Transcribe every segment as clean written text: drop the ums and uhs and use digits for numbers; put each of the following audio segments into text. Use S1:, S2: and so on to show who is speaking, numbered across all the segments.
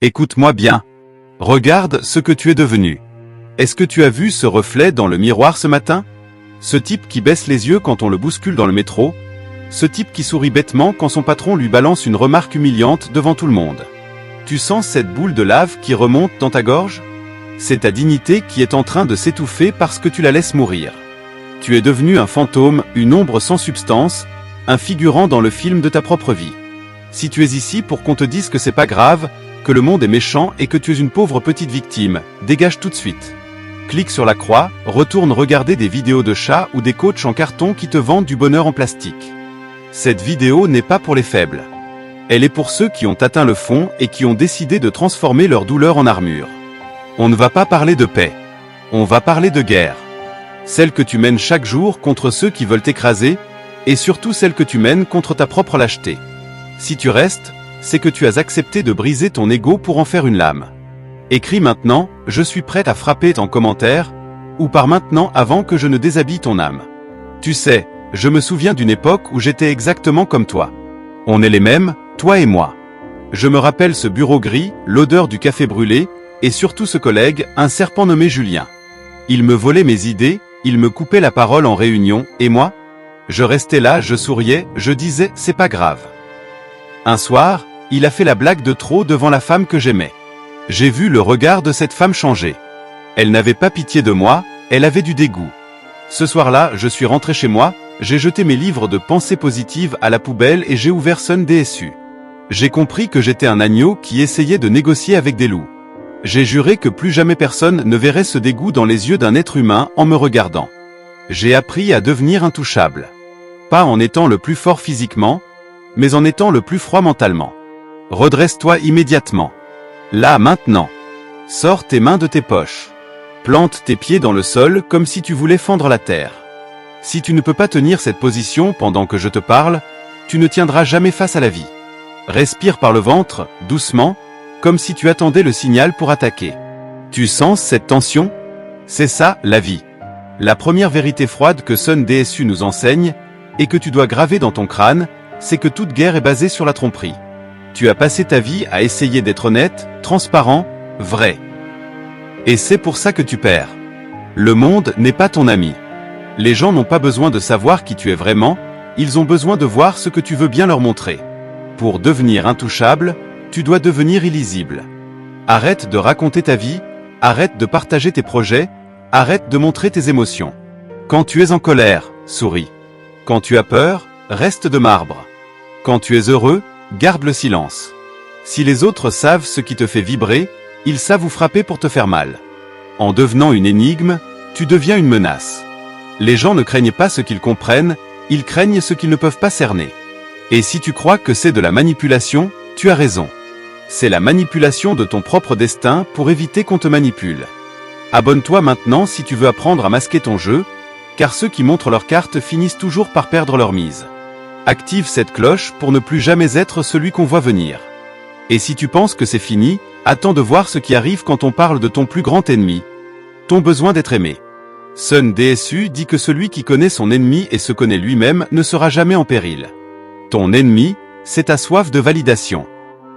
S1: Écoute-moi bien. Regarde ce que tu es devenu. Est-ce que tu as vu ce reflet dans le miroir ce matin? Ce type qui baisse les yeux quand on le bouscule dans le métro? Ce type qui sourit bêtement quand son patron lui balance une remarque humiliante devant tout le monde? Tu sens cette boule de lave qui remonte dans ta gorge? C'est ta dignité qui est en train de s'étouffer parce que tu la laisses mourir. Tu es devenu un fantôme, une ombre sans substance, un figurant dans le film de ta propre vie. Si tu es ici pour qu'on te dise que c'est pas grave, que le monde est méchant et que tu es une pauvre petite victime, dégage tout de suite. Clique sur la croix, retourne regarder des vidéos de chats ou des coachs en carton qui te vendent du bonheur en plastique. Cette vidéo n'est pas pour les faibles. Elle est pour ceux qui ont atteint le fond et qui ont décidé de transformer leur douleur en armure. On ne va pas parler de paix. On va parler de guerre. Celle que tu mènes chaque jour contre ceux qui veulent t'écraser, et surtout celle que tu mènes contre ta propre lâcheté. Si tu restes, c'est que tu as accepté de briser ton ego pour en faire une lame. Écris maintenant, je suis prêt à frapper en commentaire, ou par maintenant avant que je ne déshabille ton âme. Tu sais, je me souviens d'une époque où j'étais exactement comme toi. On est les mêmes, toi et moi. Je me rappelle ce bureau gris, l'odeur du café brûlé, et surtout ce collègue, un serpent nommé Julien. Il me volait mes idées, il me coupait la parole en réunion, et moi? Je restais là, je souriais, je disais, c'est pas grave. Un soir, il a fait la blague de trop devant la femme que j'aimais. J'ai vu le regard de cette femme changer. Elle n'avait pas pitié de moi, elle avait du dégoût. Ce soir-là, je suis rentré chez moi, j'ai jeté mes livres de pensée positive à la poubelle et j'ai ouvert Sun DSU. J'ai compris que j'étais un agneau qui essayait de négocier avec des loups. J'ai juré que plus jamais personne ne verrait ce dégoût dans les yeux d'un être humain en me regardant. J'ai appris à devenir intouchable. Pas en étant le plus fort physiquement, mais en étant le plus froid mentalement. Redresse-toi immédiatement. Là, maintenant. Sors tes mains de tes poches. Plante tes pieds dans le sol comme si tu voulais fendre la terre. Si tu ne peux pas tenir cette position pendant que je te parle, tu ne tiendras jamais face à la vie. Respire par le ventre, doucement, comme si tu attendais le signal pour attaquer. Tu sens cette tension? C'est ça, la vie. La première vérité froide que Sun DSU nous enseigne, et que tu dois graver dans ton crâne, c'est que toute guerre est basée sur la tromperie. Tu as passé ta vie à essayer d'être honnête, transparent, vrai. Et c'est pour ça que tu perds. Le monde n'est pas ton ami. Les gens n'ont pas besoin de savoir qui tu es vraiment, ils ont besoin de voir ce que tu veux bien leur montrer. Pour devenir intouchable, tu dois devenir illisible. Arrête de raconter ta vie, arrête de partager tes projets, arrête de montrer tes émotions. Quand tu es en colère, souris. Quand tu as peur, reste de marbre. Quand tu es heureux, garde le silence. Si les autres savent ce qui te fait vibrer, ils savent vous frapper pour te faire mal. En devenant une énigme, tu deviens une menace. Les gens ne craignent pas ce qu'ils comprennent, ils craignent ce qu'ils ne peuvent pas cerner. Et si tu crois que c'est de la manipulation, tu as raison. C'est la manipulation de ton propre destin pour éviter qu'on te manipule. Abonne-toi maintenant si tu veux apprendre à masquer ton jeu, car ceux qui montrent leurs cartes finissent toujours par perdre leur mise. Active cette cloche pour ne plus jamais être celui qu'on voit venir. Et si tu penses que c'est fini, attends de voir ce qui arrive quand on parle de ton plus grand ennemi, ton besoin d'être aimé. Sun DSU dit que celui qui connaît son ennemi et se connaît lui-même ne sera jamais en péril. Ton ennemi, c'est ta soif de validation.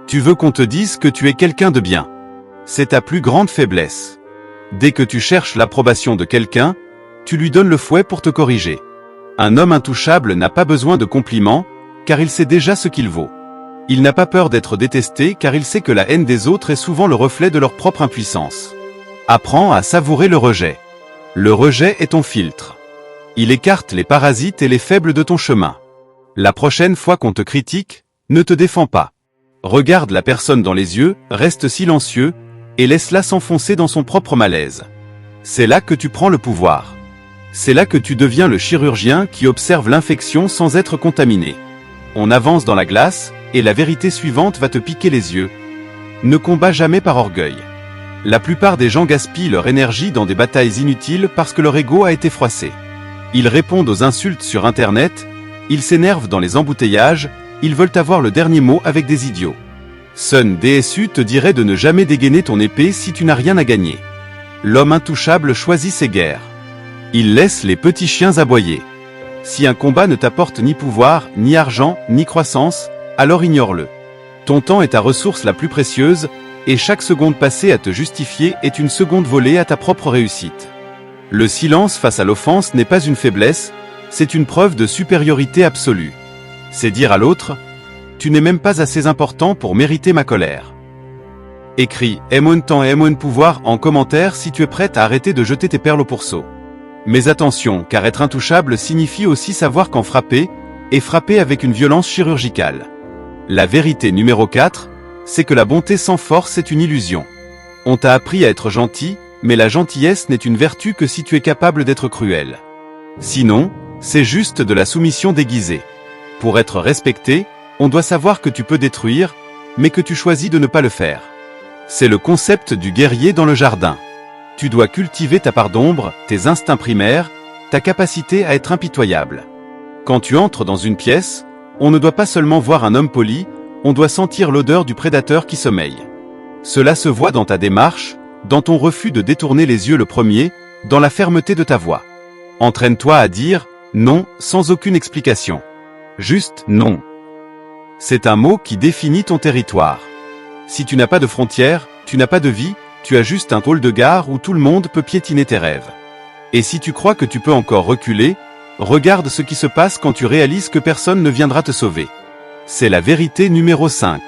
S1: Tu veux qu'on te dise que tu es quelqu'un de bien. C'est ta plus grande faiblesse. Dès que tu cherches l'approbation de quelqu'un, tu lui donnes le fouet pour te corriger. Un homme intouchable n'a pas besoin de compliments, car il sait déjà ce qu'il vaut. Il n'a pas peur d'être détesté car il sait que la haine des autres est souvent le reflet de leur propre impuissance. Apprends à savourer le rejet. Le rejet est ton filtre. Il écarte les parasites et les faibles de ton chemin. La prochaine fois qu'on te critique, ne te défends pas. Regarde la personne dans les yeux, reste silencieux, et laisse-la s'enfoncer dans son propre malaise. C'est là que tu prends le pouvoir. C'est là que tu deviens le chirurgien qui observe l'infection sans être contaminé. On avance dans la glace, et la vérité suivante va te piquer les yeux. Ne combats jamais par orgueil. La plupart des gens gaspillent leur énergie dans des batailles inutiles parce que leur ego a été froissé. Ils répondent aux insultes sur Internet, ils s'énervent dans les embouteillages, ils veulent avoir le dernier mot avec des idiots. Sun DSU te dirait de ne jamais dégainer ton épée si tu n'as rien à gagner. L'homme intouchable choisit ses guerres. Il laisse les petits chiens aboyer. Si un combat ne t'apporte ni pouvoir, ni argent, ni croissance, alors ignore-le. Ton temps est ta ressource la plus précieuse, et chaque seconde passée à te justifier est une seconde volée à ta propre réussite. Le silence face à l'offense n'est pas une faiblesse, c'est une preuve de supériorité absolue. C'est dire à l'autre, tu n'es même pas assez important pour mériter ma colère. Écris « Aime temps et aime pouvoir » en commentaire si tu es prête à arrêter de jeter tes perles au pourceau. Mais attention, car être intouchable signifie aussi savoir quand frapper, et frapper avec une violence chirurgicale. La vérité numéro 4, c'est que la bonté sans force est une illusion. On t'a appris à être gentil, mais la gentillesse n'est une vertu que si tu es capable d'être cruel. Sinon, c'est juste de la soumission déguisée. Pour être respecté, on doit savoir que tu peux détruire, mais que tu choisis de ne pas le faire. C'est le concept du guerrier dans le jardin. Tu dois cultiver ta part d'ombre, tes instincts primaires, ta capacité à être impitoyable. Quand tu entres dans une pièce, on ne doit pas seulement voir un homme poli, on doit sentir l'odeur du prédateur qui sommeille. Cela se voit dans ta démarche, dans ton refus de détourner les yeux le premier, dans la fermeté de ta voix. Entraîne-toi à dire « non » sans aucune explication. Juste « non ». C'est un mot qui définit ton territoire. Si tu n'as pas de frontières, tu n'as pas de vie, tu as juste un hall de gare où tout le monde peut piétiner tes rêves. Et si tu crois que tu peux encore reculer, regarde ce qui se passe quand tu réalises que personne ne viendra te sauver. C'est la vérité numéro 5.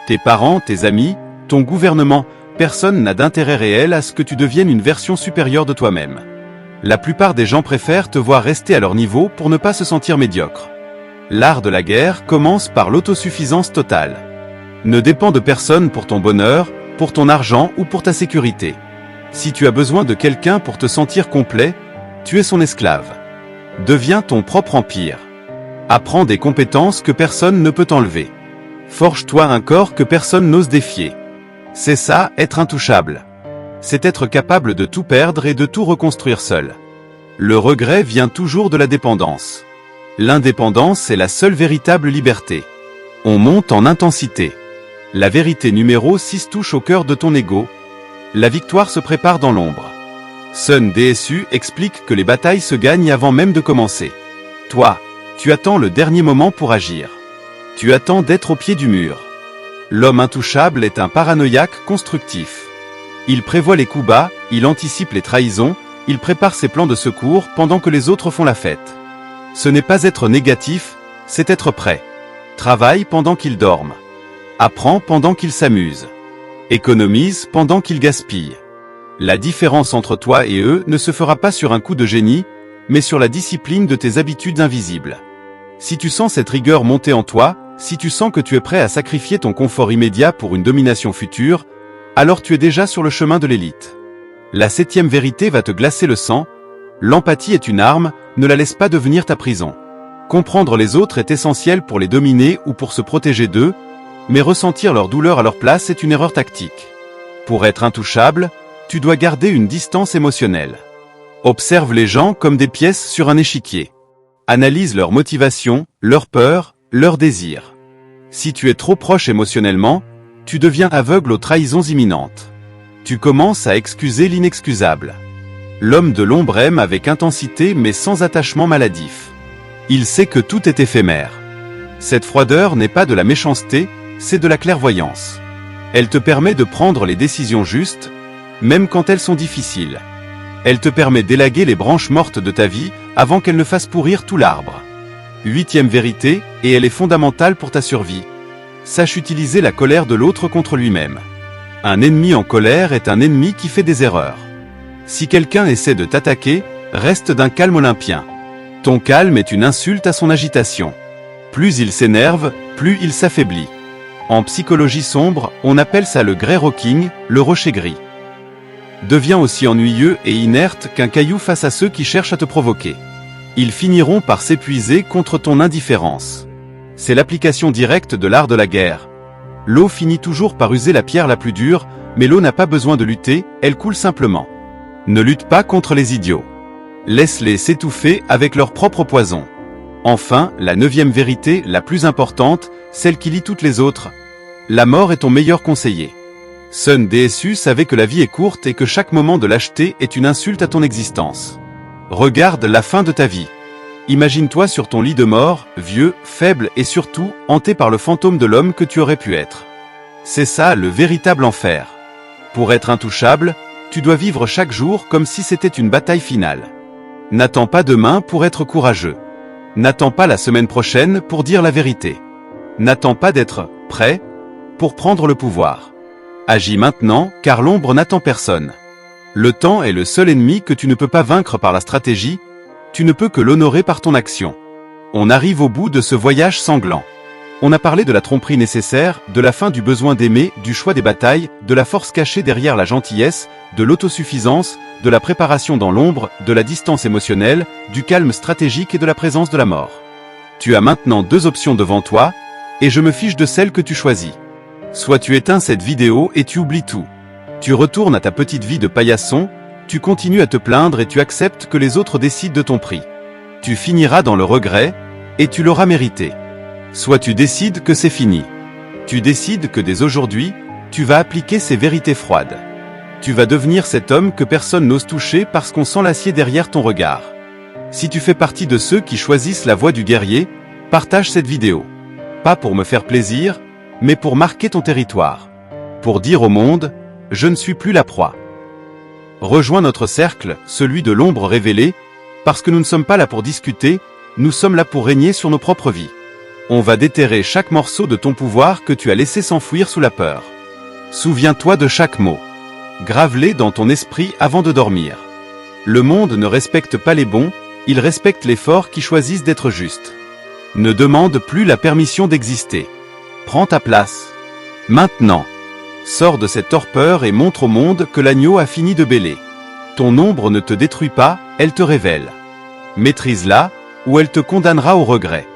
S1: Tes parents, tes amis, ton gouvernement, personne n'a d'intérêt réel à ce que tu deviennes une version supérieure de toi-même. La plupart des gens préfèrent te voir rester à leur niveau pour ne pas se sentir médiocre. L'art de la guerre commence par l'autosuffisance totale. Ne dépends de personne pour ton bonheur, pour ton argent ou pour ta sécurité. Si tu as besoin de quelqu'un pour te sentir complet, tu es son esclave. Deviens ton propre empire. Apprends des compétences que personne ne peut t'enlever. Forge-toi un corps que personne n'ose défier. C'est ça, être intouchable. C'est être capable de tout perdre et de tout reconstruire seul. Le regret vient toujours de la dépendance. L'indépendance est la seule véritable liberté. On monte en intensité. La vérité numéro 6 touche au cœur de ton ego. La victoire se prépare dans l'ombre. Sun DSU explique que les batailles se gagnent avant même de commencer. Toi, tu attends le dernier moment pour agir. Tu attends d'être au pied du mur. L'homme intouchable est un paranoïaque constructif. Il prévoit les coups bas, il anticipe les trahisons, il prépare ses plans de secours pendant que les autres font la fête. Ce n'est pas être négatif, c'est être prêt. Travaille pendant qu'ils dorment. Apprends pendant qu'ils s'amusent. Économise pendant qu'ils gaspillent. La différence entre toi et eux ne se fera pas sur un coup de génie, mais sur la discipline de tes habitudes invisibles. Si tu sens cette rigueur monter en toi, si tu sens que tu es prêt à sacrifier ton confort immédiat pour une domination future, alors tu es déjà sur le chemin de l'élite. La 7e vérité va te glacer le sang. L'empathie est une arme, ne la laisse pas devenir ta prison. Comprendre les autres est essentiel pour les dominer ou pour se protéger d'eux, mais ressentir leur douleur à leur place est une erreur tactique. Pour être intouchable, tu dois garder une distance émotionnelle. Observe les gens comme des pièces sur un échiquier. Analyse leurs motivations, leurs peurs, leurs désirs. Si tu es trop proche émotionnellement, tu deviens aveugle aux trahisons imminentes. Tu commences à excuser l'inexcusable. L'homme de l'ombre aime avec intensité mais sans attachement maladif. Il sait que tout est éphémère. Cette froideur n'est pas de la méchanceté, c'est de la clairvoyance. Elle te permet de prendre les décisions justes, même quand elles sont difficiles. Elle te permet d'élaguer les branches mortes de ta vie avant qu'elles ne fassent pourrir tout l'arbre. 8e vérité, et elle est fondamentale pour ta survie. Sache utiliser la colère de l'autre contre lui-même. Un ennemi en colère est un ennemi qui fait des erreurs. Si quelqu'un essaie de t'attaquer, reste d'un calme olympien. Ton calme est une insulte à son agitation. Plus il s'énerve, plus il s'affaiblit. En psychologie sombre, on appelle ça le grey rocking, le rocher gris. Deviens aussi ennuyeux et inerte qu'un caillou face à ceux qui cherchent à te provoquer. Ils finiront par s'épuiser contre ton indifférence. C'est l'application directe de l'art de la guerre. L'eau finit toujours par user la pierre la plus dure, mais l'eau n'a pas besoin de lutter, elle coule simplement. Ne lutte pas contre les idiots. Laisse-les s'étouffer avec leur propre poison. Enfin, la 9e vérité, la plus importante, celle qui lie toutes les autres. La mort est ton meilleur conseiller. Sun DSU savait que la vie est courte et que chaque moment de lâcheté est une insulte à ton existence. Regarde la fin de ta vie. Imagine-toi sur ton lit de mort, vieux, faible et surtout, hanté par le fantôme de l'homme que tu aurais pu être. C'est ça le véritable enfer. Pour être intouchable, tu dois vivre chaque jour comme si c'était une bataille finale. N'attends pas demain pour être courageux. N'attends pas la semaine prochaine pour dire la vérité. N'attends pas d'être prêt pour prendre le pouvoir. Agis maintenant, car l'ombre n'attend personne. Le temps est le seul ennemi que tu ne peux pas vaincre par la stratégie, tu ne peux que l'honorer par ton action. On arrive au bout de ce voyage sanglant. On a parlé de la tromperie nécessaire, de la fin du besoin d'aimer, du choix des batailles, de la force cachée derrière la gentillesse, de l'autosuffisance, de la préparation dans l'ombre, de la distance émotionnelle, du calme stratégique et de la présence de la mort. Tu as maintenant 2 options devant toi, et je me fiche de celle que tu choisis. Soit tu éteins cette vidéo et tu oublies tout. Tu retournes à ta petite vie de paillasson, tu continues à te plaindre et tu acceptes que les autres décident de ton prix. Tu finiras dans le regret, et tu l'auras mérité. Soit tu décides que c'est fini. Tu décides que dès aujourd'hui, tu vas appliquer ces vérités froides. Tu vas devenir cet homme que personne n'ose toucher parce qu'on sent l'acier derrière ton regard. Si tu fais partie de ceux qui choisissent la voie du guerrier, partage cette vidéo. Pas pour me faire plaisir, mais pour marquer ton territoire. Pour dire au monde, je ne suis plus la proie. Rejoins notre cercle, celui de l'ombre révélée, parce que nous ne sommes pas là pour discuter, nous sommes là pour régner sur nos propres vies. On va déterrer chaque morceau de ton pouvoir que tu as laissé s'enfouir sous la peur. Souviens-toi de chaque mot. Grave-les dans ton esprit avant de dormir. Le monde ne respecte pas les bons, il respecte les forts qui choisissent d'être justes. Ne demande plus la permission d'exister. Prends ta place. Maintenant. Sors de cette torpeur et montre au monde que l'agneau a fini de bêler. Ton ombre ne te détruit pas, elle te révèle. Maîtrise-la, ou elle te condamnera au regret.